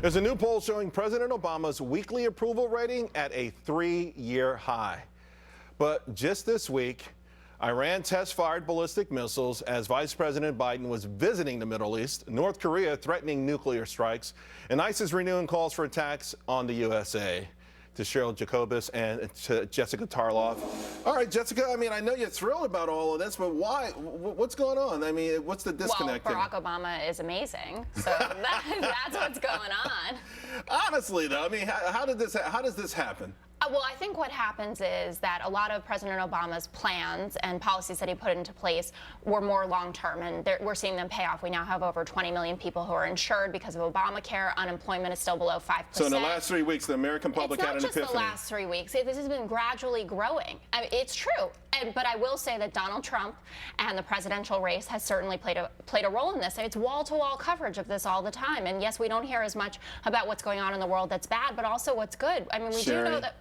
There's a new poll showing President Obama's weekly approval rating at a 3-year high. But just this week, Iran test-fired ballistic missiles as Vice President Biden was visiting the Middle East, North Korea threatening nuclear strikes, and ISIS renewing calls for attacks on the USA. To Cheri Jacobus and to Jessica Tarloff. All right, Jessica, I mean, I know you're thrilled about all of this, but why? What's going on? I mean, what's the disconnect? Well, Barack Obama is amazing, so that's what's going on. Honestly, though, I mean, how does this happen? Well, I think what happens is that a lot of President Obama's plans and policies that he put into place were more long-term, and we're seeing them pay off. We now have over 20 million people who are insured because of Obamacare. Unemployment is still below 5%. So in the last 3 weeks, the American public had an epiphany. It's not just the last 3 weeks. This has been gradually growing. I mean, it's true. But I will say that Donald Trump and the presidential race has certainly played a role in this. And it's wall-to-wall coverage of this all the time. And yes, we don't hear as much about what's going on in the world that's bad, but also what's good. I mean, we do know that.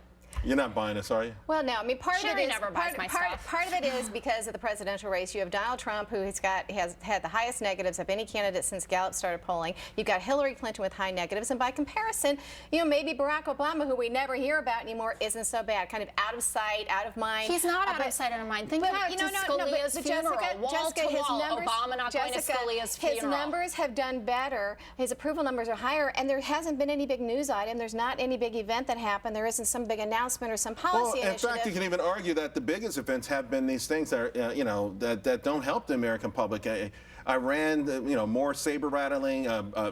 You're not buying this, are you? Well, no. I mean, part of it is because of the presidential race. You have Donald Trump, who has had the highest negatives of any candidate since Gallup started polling. You've got Hillary Clinton with high negatives, and by comparison, you know, maybe Barack Obama, who we never hear about anymore, isn't so bad. Kind of out of sight, out of mind. He's not out of sight, out of mind. Think about Scalia's funeral. Jessica, his numbers. Obama not going to Scalia's funeral. His numbers have done better. His approval numbers are higher, and there hasn't been any big news item. There's not any big event that happened. There isn't some big announcement or some policy. Well, in fact, you can even argue that the biggest events have been these things that are, you know, that don't help the American public. Iran, you know, more saber rattling,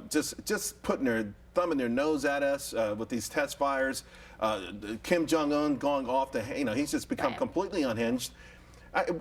just putting their thumb in their nose at us with these test fires. Kim Jong-un going off the, you know, he's just become completely unhinged.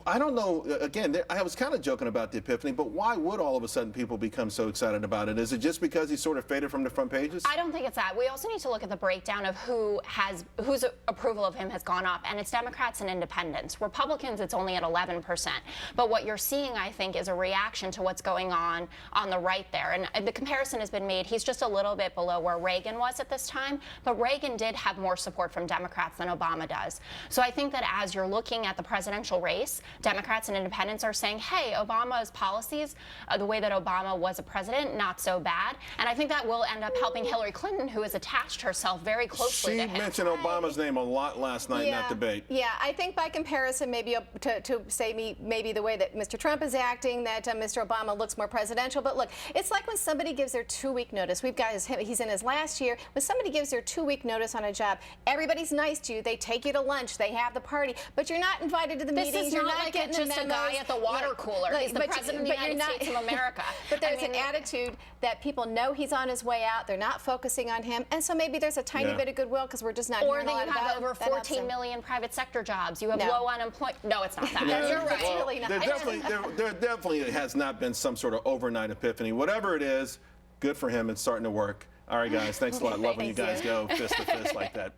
I don't know, again, I was kind of joking about the epiphany, but why would all of a sudden people become so excited about it? Is it just because he sort of faded from the front pages? I don't think it's that. We also need to look at the breakdown of whose approval of him has gone up, and it's Democrats and independents. Republicans, it's only at 11%. But what you're seeing, I think, is a reaction to what's going on the right there. And the comparison has been made. He's just a little bit below where Reagan was at this time, but Reagan did have more support from Democrats than Obama does. So I think that as you're looking at the presidential race, Democrats and independents are saying, hey, Obama's policies, the way that Obama was a president, not so bad. And I think that will end up helping Hillary Clinton, who has attached herself very closely to him. She mentioned Obama's name a lot last night in that debate. Yeah, I think by comparison, maybe to say maybe the way that Mr. Trump is acting, that Mr. Obama looks more presidential. But look, it's like when somebody gives their 2-week notice. He's in his last year. When somebody gives their 2-week notice on a job, everybody's nice to you. They take you to lunch. They have the party. But you're not invited to the meetings. You're not like just a guy at the water cooler. He's the president of the United States of America. But there's an attitude that people know he's on his way out. They're not focusing on him. And so maybe there's a tiny bit of goodwill because we're just not hearing a lot about it. Or that you have over 14 million private sector jobs. You have low unemployment. No, it's not that. No, you're right. It's really not. There definitely has not been some sort of overnight epiphany. Whatever it is, good for him. It's starting to work. All right, guys. Thanks a lot. Love when you guys go fist to fist like that.